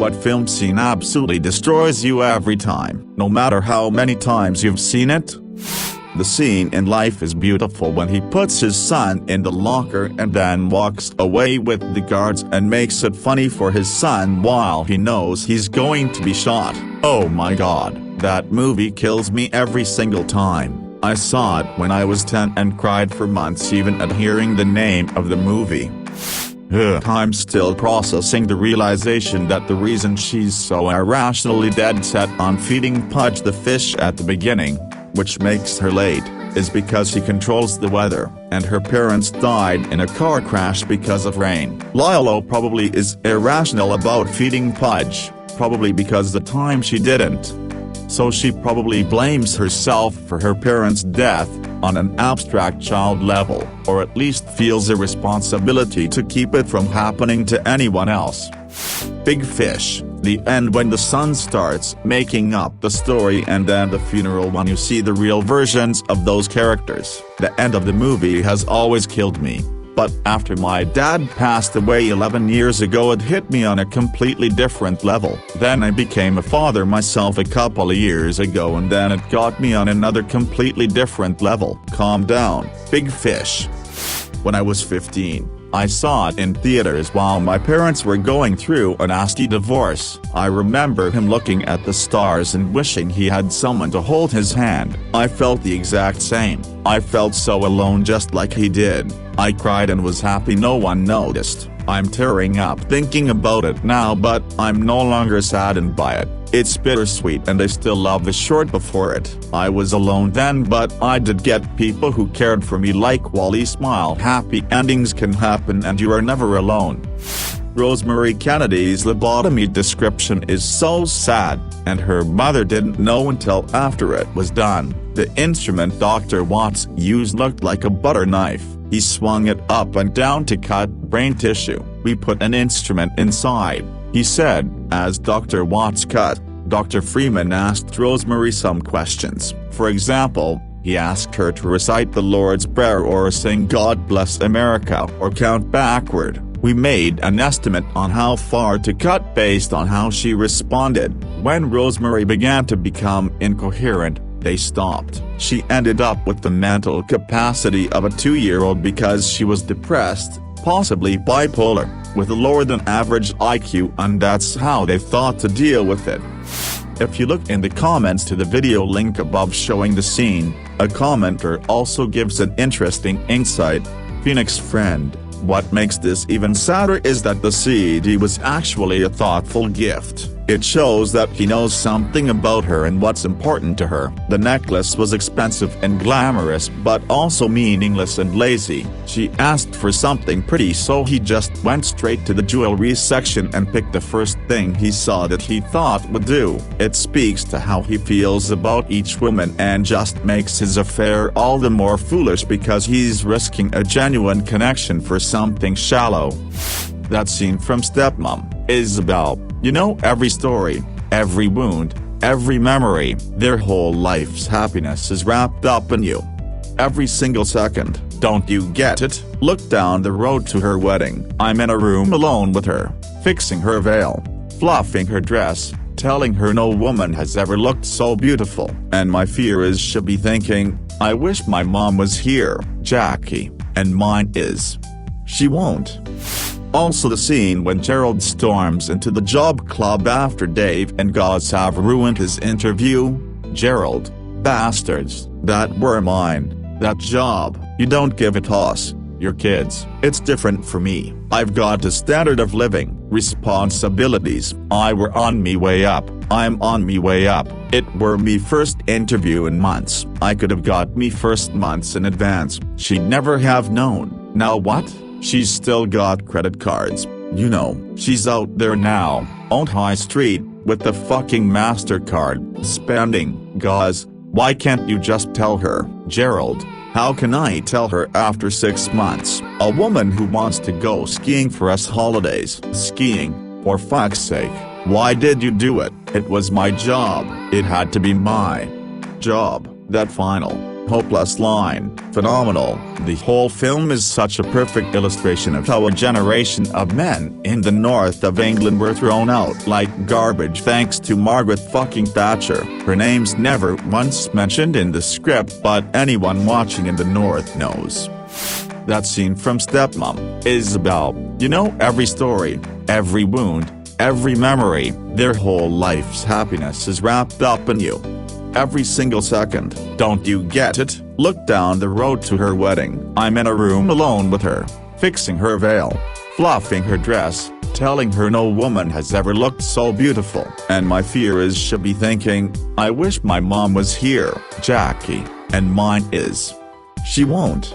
What film scene absolutely destroys you every time, no matter how many times you've seen it? The scene in Life is Beautiful when he puts his son in the locker and then walks away with the guards and makes it funny for his son while he knows he's going to be shot. Oh my god, that movie kills me every single time. I saw it when I was 10 and cried for months even at hearing the name of the movie. I'm still processing the realization that the reason she's so irrationally dead set on feeding Pudge the fish at the beginning, which makes her late, is because he controls the weather, and her parents died in a car crash because of rain. Lilo probably is irrational about feeding Pudge, probably because the time she didn't. So she probably blames herself for her parents' death, on an abstract child level, or at least feels a responsibility to keep it from happening to anyone else. Big Fish, the end when the son starts making up the story and then the funeral when you see the real versions of those characters. The end of the movie has always killed me. But after my dad passed away 11 years ago it hit me on a completely different level. Then I became a father myself a couple of years ago and then it got me on another completely different level. Calm down, Big Fish. When I was 15, I saw it in theaters while my parents were going through a nasty divorce. I remember him looking at the stars and wishing he had someone to hold his hand. I felt the exact same. I felt so alone just like he did. I cried and was happy no one noticed. I'm tearing up thinking about it now but I'm no longer saddened by it. It's bittersweet and I still love the short before it. I was alone then but I did get people who cared for me like Wally Smile. Happy endings can happen and you are never alone. Rosemary Kennedy's lobotomy description is so sad, and her mother didn't know until after it was done. The instrument Dr. Watts used looked like a butter knife. He swung it up and down to cut brain tissue. We put an instrument inside, he said. As Dr. Watts cut, Dr. Freeman asked Rosemary some questions. For example, he asked her to recite the Lord's Prayer or sing God Bless America or count backward. We made an estimate on how far to cut based on how she responded. When Rosemary began to become incoherent, they stopped. She ended up with the mental capacity of a 2-year-old because she was depressed, possibly bipolar, with a lower than average IQ, and that's how they thought to deal with it. If you look in the comments to the video link above showing the scene, a commenter also gives an interesting insight. Phoenix friend, what makes this even sadder is that the CD was actually a thoughtful gift. It shows that he knows something about her and what's important to her. The necklace was expensive and glamorous but also meaningless and lazy. She asked for something pretty so he just went straight to the jewelry section and picked the first thing he saw that he thought would do. It speaks to how he feels about each woman and just makes his affair all the more foolish because he's risking a genuine connection for something shallow. That scene from Stepmom, Isabel, you know, every story, every wound, every memory, their whole life's happiness is wrapped up in you. Every single second, don't you get it? Look down the road to her wedding. I'm in a room alone with her, fixing her veil, fluffing her dress, telling her no woman has ever looked so beautiful. And my fear is she'll be thinking, I wish my mom was here, Jackie, and mine is. She won't. Also the scene when Gerald storms into the job club after Dave and Gaz have ruined his interview. Gerald, bastards, that were mine, that job, you don't give it us, your kids. It's different for me. I've got a standard of living, responsibilities. I were on me way up, I'm on me way up. It were me first interview in months. I could have got me first months in advance. She'd never have known. Now what? She's still got credit cards, you know, she's out there now, on High Street, with the fucking MasterCard, spending. Gaz, why can't you just tell her? Gerald, how can I tell her after 6 months? A woman who wants to go skiing for us holidays. Skiing, for fuck's sake, why did you do it? It was my job, it had to be my job. That final hopeless line. Phenomenal. The whole film is such a perfect illustration of how a generation of men in the north of England were thrown out like garbage thanks to Margaret fucking Thatcher. Her name's never once mentioned in the script, but anyone watching in the north knows. That scene from Stepmom, Isabel, you know, every story, every wound, every memory, their whole life's happiness is wrapped up in you. Every single second. Don't you get it? Look down the road to her wedding. I'm in a room alone with her, fixing her veil, fluffing her dress, telling her no woman has ever looked so beautiful. And my fear is she'll be thinking, I wish my mom was here, Jackie, and mine is. She won't.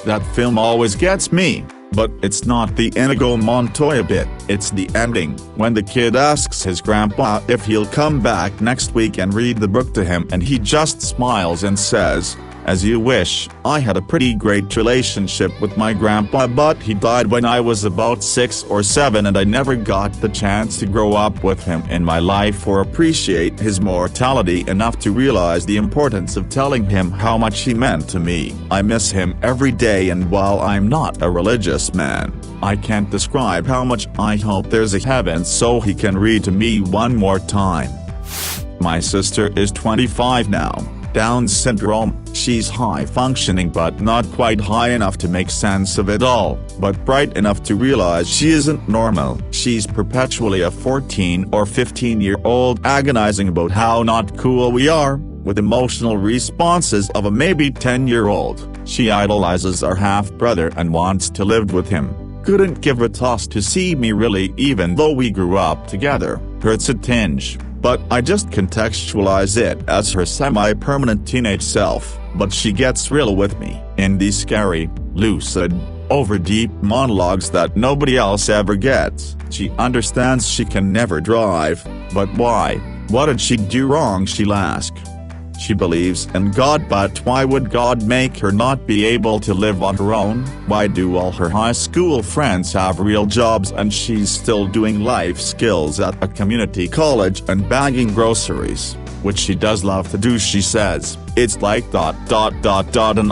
That film always gets me. But it's not the Inigo Montoya bit, it's the ending, when the kid asks his grandpa if he'll come back next week and read the book to him, and he just smiles and says, as you wish. I had a pretty great relationship with my grandpa, but he died when I was about 6 or 7 and I never got the chance to grow up with him in my life or appreciate his mortality enough to realize the importance of telling him how much he meant to me. I miss him every day, and while I'm not a religious man, I can't describe how much I hope there's a heaven so he can read to me one more time. My sister is 25 now. Down syndrome. She's high functioning but not quite high enough to make sense of it all, but bright enough to realize she isn't normal. She's perpetually a 14 or 15-year-old agonizing about how not cool we are, with emotional responses of a maybe 10-year-old. She idolizes our half-brother and wants to live with him. Couldn't give a toss to see me really, even though we grew up together. Hurts a tinge. But I just contextualize it as her semi-permanent teenage self. But she gets real with me, in these scary, lucid, over-deep monologues that nobody else ever gets. She understands she can never drive, but why? What did she do wrong, she'll ask. She believes in God, but why would God make her not be able to live on her own? Why do all her high school friends have real jobs and she's still doing life skills at a community college and bagging groceries, which she does love to do, she says. It's like an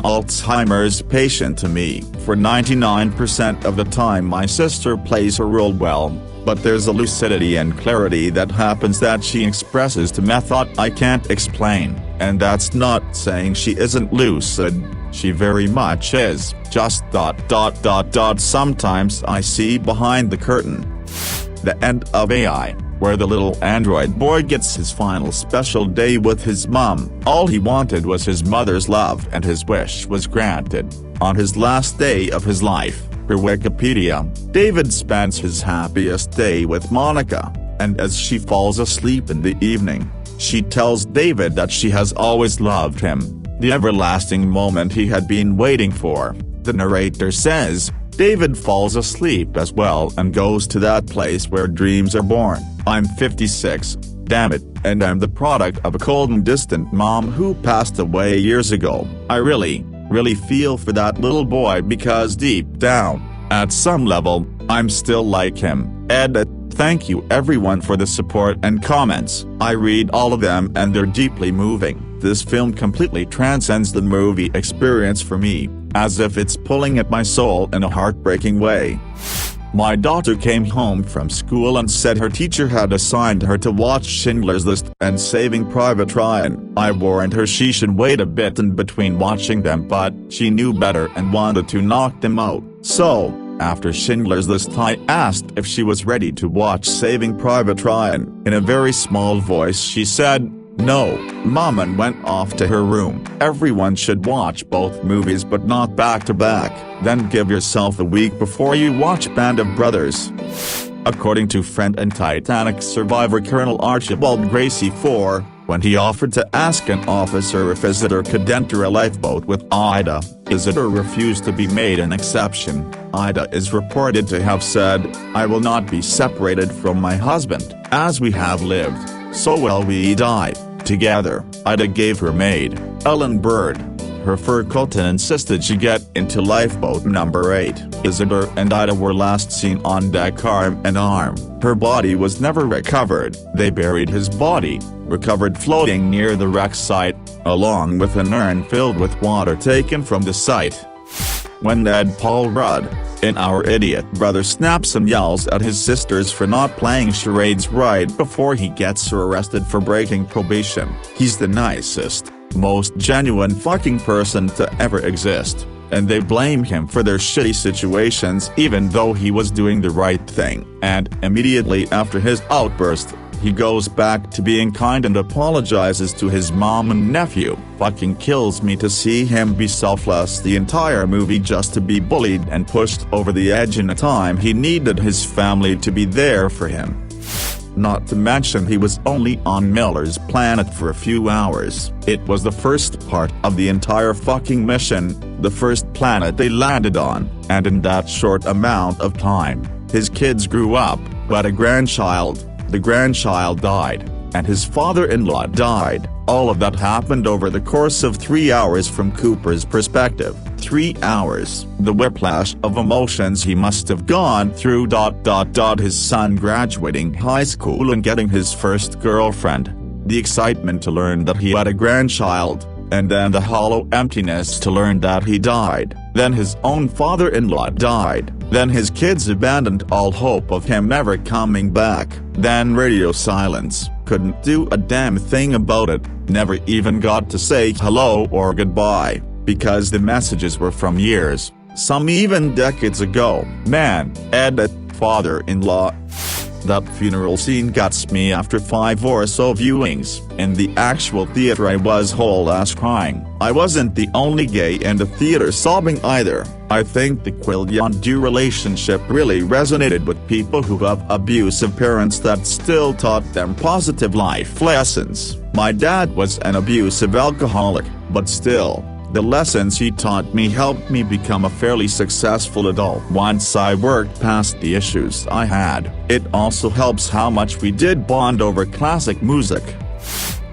Alzheimer's patient to me. For 99% of the time my sister plays her role well, but there's a lucidity and clarity that happens that she expresses to method I can't explain, and that's not saying she isn't lucid, she very much is, just ... Sometimes I see behind the curtain. The end of AI, where the little android boy gets his final special day with his mom. All he wanted was his mother's love and his wish was granted. On his last day of his life, per Wikipedia, David spends his happiest day with Monica, and as she falls asleep in the evening, she tells David that she has always loved him, the everlasting moment he had been waiting for. The narrator says, David falls asleep as well and goes to that place where dreams are born. I'm 56, damn it, and I'm the product of a cold and distant mom who passed away years ago. I really feel for that little boy because deep down, at some level, I'm still like him. Edit. Thank you everyone for the support and comments. I read all of them and they're deeply moving. This film completely transcends the movie experience for me, as if it's pulling at my soul in a heartbreaking way. My daughter came home from school and said her teacher had assigned her to watch Schindler's List and Saving Private Ryan. I warned her she should wait a bit in between watching them, but she knew better and wanted to knock them out. So, after Schindler's List, I asked if she was ready to watch Saving Private Ryan. In a very small voice she said, no, Mom, and went off to her room. Everyone should watch both movies but not back to back. Then give yourself a week before you watch Band of Brothers. According to friend and Titanic survivor Colonel Archibald Gracie IV, when he offered to ask an officer if Isidore could enter a lifeboat with Ida, Isidore refused to be made an exception. Ida is reported to have said, I will not be separated from my husband, as we have lived, so will we die together. Ida gave her maid, Ellen Bird, her fur coat and insisted she get into lifeboat number 8. Isidore and Ida were last seen on deck arm in arm. Her body was never recovered. They buried his body, recovered floating near the wreck site, along with an urn filled with water taken from the site. When Ed Paul Rudd, in Our Idiot Brother, snaps and yells at his sisters for not playing charades right before he gets her arrested for breaking probation, he's the nicest, most genuine fucking person to ever exist, and they blame him for their shitty situations even though he was doing the right thing. And immediately after his outburst, he goes back to being kind and apologizes to his mom and nephew. Fucking kills me to see him be selfless the entire movie just to be bullied and pushed over the edge in a time he needed his family to be there for him. Not to mention he was only on Miller's planet for a few hours. It was the first part of the entire fucking mission, the first planet they landed on, and in that short amount of time, his kids grew up, but the grandchild died, and his father-in-law died. All of that happened over the course of 3 hours from Cooper's perspective. 3 hours. The whiplash of emotions he must have gone through. His son graduating high school and getting his first girlfriend. The excitement to learn that he had a grandchild, and then the hollow emptiness to learn that he died. Then his own father-in-law died. Then his kids abandoned all hope of him ever coming back. Then radio silence, couldn't do a damn thing about it, never even got to say hello or goodbye, because the messages were from years, some even decades ago. Man, Ed, father-in-law. That funeral scene gets me after 5 or so viewings. In the actual theater I was whole-ass crying. I wasn't the only gay in the theater sobbing either. I think the Quillian-Du relationship really resonated with people who have abusive parents that still taught them positive life lessons. My dad was an abusive alcoholic, but still, the lessons he taught me helped me become a fairly successful adult once I worked past the issues I had. It also helps how much we did bond over classic music.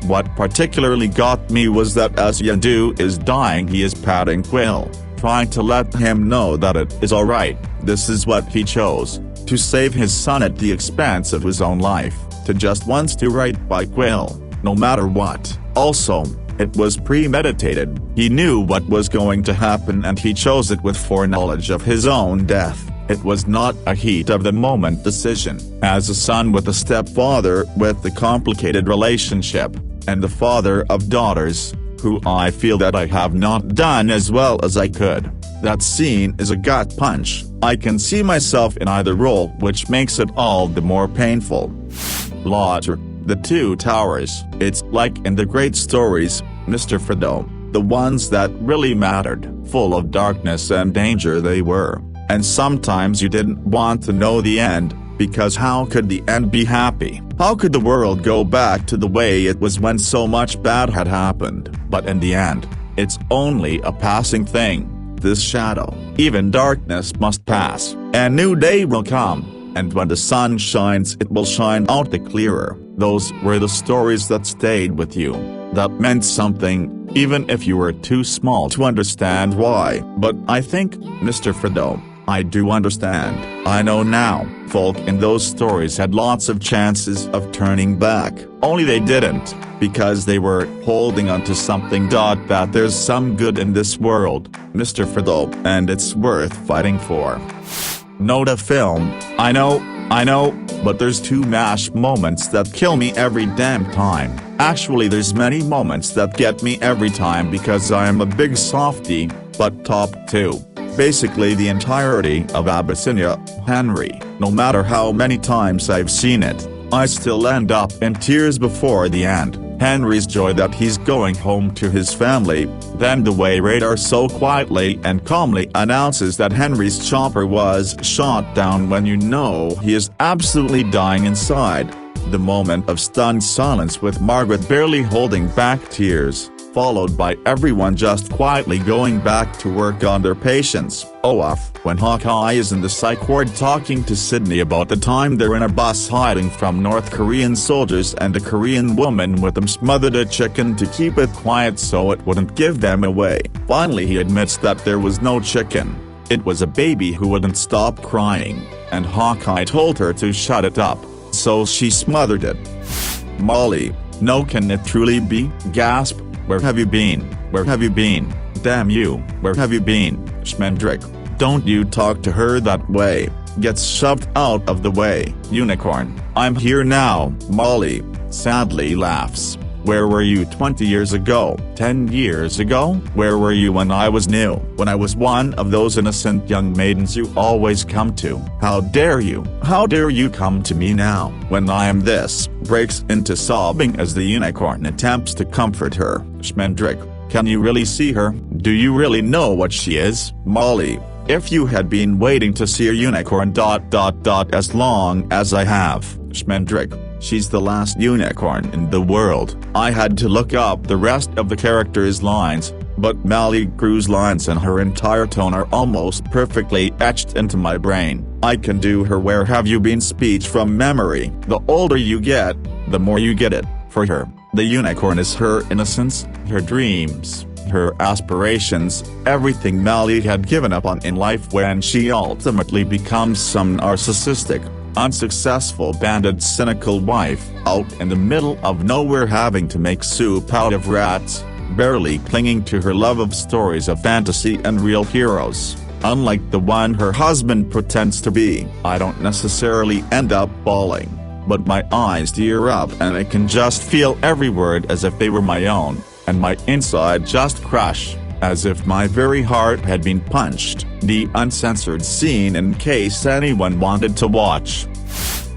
What particularly got me was that as Yadu is dying he is patting Quill, trying to let him know that it is alright. This is what he chose, to save his son at the expense of his own life, to just wants to right by Quill, no matter what. Also, it was premeditated. He knew what was going to happen and he chose it with foreknowledge of his own death. It was not a heat-of-the-moment decision. As a son with a stepfather with a complicated relationship, and the father of daughters, who I feel that I have not done as well as I could, that scene is a gut punch. I can see myself in either role, which makes it all the more painful. Lodger. The Two Towers. It's like in the great stories, Mr. Fredo, the ones that really mattered. Full of darkness and danger they were, and sometimes you didn't want to know the end, because how could the end be happy? How could the world go back to the way it was when so much bad had happened? But in the end, it's only a passing thing, this shadow. Even darkness must pass, and new day will come. And when the sun shines it will shine out the clearer. Those were the stories that stayed with you, that meant something, even if you were too small to understand why. But I think, Mr. Fredo, I do understand. I know now, folk in those stories had lots of chances of turning back, only they didn't, because they were holding onto something. That there's some good in this world, Mr. Fredo, and it's worth fighting for. Note a film. I know, but there's two MASH moments that kill me every damn time. Actually there's many moments that get me every time because I am a big softie, but top 2. Basically the entirety of Abyssinia, Henry. No matter how many times I've seen it, I still end up in tears before the end. Henry's joy that he's going home to his family, then the way Radar so quietly and calmly announces that Henry's chopper was shot down when you know he is absolutely dying inside. The moment of stunned silence with Margaret barely holding back tears, followed by everyone just quietly going back to work on their patients. Off, when Hawkeye is in the psych ward talking to Sydney about the time they're in a bus hiding from North Korean soldiers and a Korean woman with them smothered a chicken to keep it quiet so it wouldn't give them away. Finally he admits that there was no chicken. It was a baby who wouldn't stop crying, and Hawkeye told her to shut it up, so she smothered it. Molly, no, can it truly be? Gasp. Where have you been? Where have you been? Damn you, where have you been, Schmendrick? Don't you talk to her that way. Gets shoved out of the way. Unicorn, I'm here now. Molly sadly laughs. Where were you 20 years ago? 10 years ago? Where were you when I was new? When I was one of those innocent young maidens you always come to? How dare you? How dare you come to me now, when I am this? Breaks into sobbing as the unicorn attempts to comfort her. Schmendrick, can you really see her? Do you really know what she is? Molly, if you had been waiting to see a unicorn ... as long as I have. Schmendrick, she's the last unicorn in the world. I had to look up the rest of the character's lines, but Mally Crew's lines and her entire tone are almost perfectly etched into my brain. I can do her where have you been speech from memory. The older you get, the more you get it. For her, the unicorn is her innocence, her dreams, her aspirations, everything Mally had given up on in life when she ultimately becomes some narcissistic, unsuccessful bandit cynical wife, out in the middle of nowhere having to make soup out of rats, barely clinging to her love of stories of fantasy and real heroes, unlike the one her husband pretends to be. I don't necessarily end up bawling, but my eyes tear up and I can just feel every word as if they were my own, and my inside just crush, as if my very heart had been punched. The uncensored scene, in case anyone wanted to watch.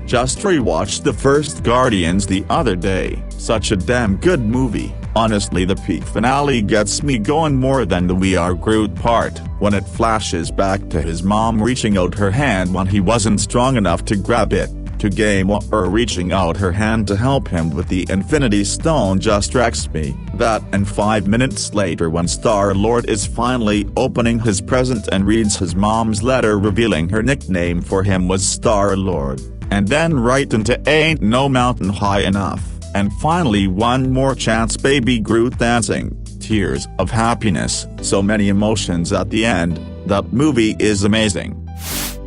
Just rewatched the first Guardians the other day. Such a damn good movie. Honestly, the peak finale gets me going more than the We Are Groot part, when it flashes back to his mom reaching out her hand when he wasn't strong enough to grab it, to Gamora reaching out her hand to help him with the Infinity Stone. Just wrecks me. That, and 5 minutes later when Star-Lord is finally opening his present and reads his mom's letter revealing her nickname for him was Star-Lord, and then right into Ain't No Mountain High Enough, and finally One More Chance Baby Groot dancing. Tears of happiness, so many emotions at the end. That movie is amazing.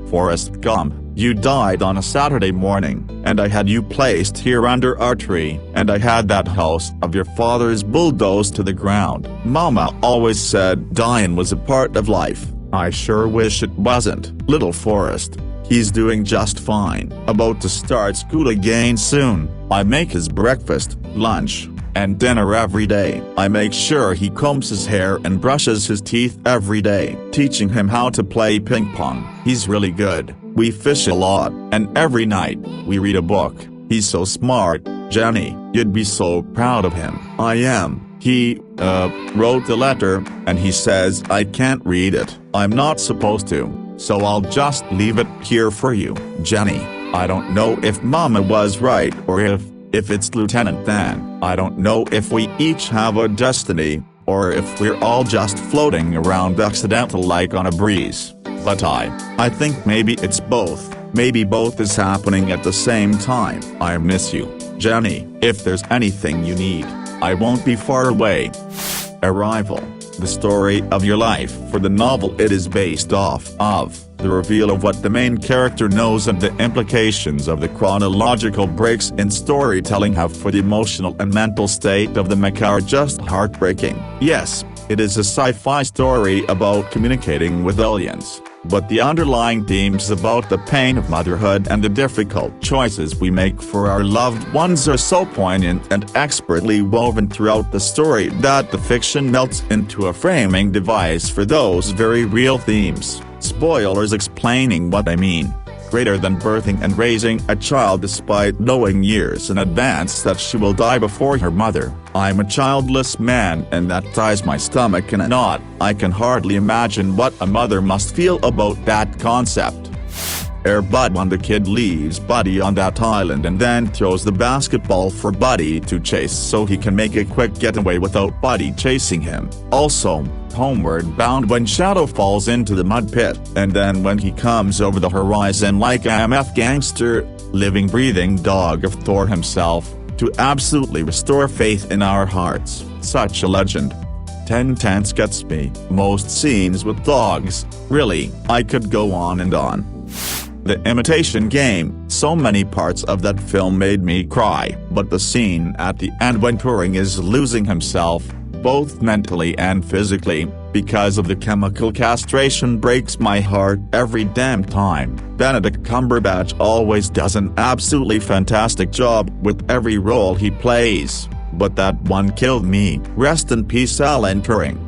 Forrest Gump, you died on a Saturday morning, and I had you placed here under our tree, and I had that house of your father's bulldozed to the ground. Mama always said dying was a part of life. I sure wish it wasn't. Little Forrest, he's doing just fine. About to start school again soon. I make his breakfast, lunch, and dinner every day. I make sure he combs his hair and brushes his teeth every day. Teaching him how to play ping pong. He's really good. We fish a lot, and every night, we read a book. He's so smart, Jenny, you'd be so proud of him. I am. He, wrote the letter, and he says I can't read it. I'm not supposed to, so I'll just leave it here for you, Jenny. I don't know if Mama was right or if it's Lieutenant Dan. I don't know if we each have a destiny, or if we're all just floating around accidental like on a breeze. But I think maybe it's both. Maybe both is happening at the same time. I miss you, Jenny. If there's anything you need, I won't be far away. Arrival, the story of your life. For the novel, it is based off of the reveal of what the main character knows and the implications of the chronological breaks in storytelling have for the emotional and mental state of the macabre are just heartbreaking. Yes, it is a sci-fi story about communicating with aliens, but the underlying themes about the pain of motherhood and the difficult choices we make for our loved ones are so poignant and expertly woven throughout the story that the fiction melts into a framing device for those very real themes. Spoilers explaining what I mean. Greater than birthing and raising a child despite knowing years in advance that she will die before her mother. I'm a childless man and that ties my stomach in a knot. I can hardly imagine what a mother must feel about that concept. Air Bud when the kid leaves Buddy on that island and then throws the basketball for Buddy to chase so he can make a quick getaway without Buddy chasing him. Also, Homeward Bound when Shadow falls into the mud pit, and then when he comes over the horizon like MF Gangster, living breathing dog of Thor himself, to absolutely restore faith in our hearts. Such a legend. 10 tenths gets me. Most scenes with dogs, really, I could go on and on. The Imitation Game, so many parts of that film made me cry, but the scene at the end when Turing is losing himself, both mentally and physically, because of the chemical castration breaks my heart every damn time. Benedict Cumberbatch always does an absolutely fantastic job with every role he plays, but that one killed me. Rest in peace, Alan Turing.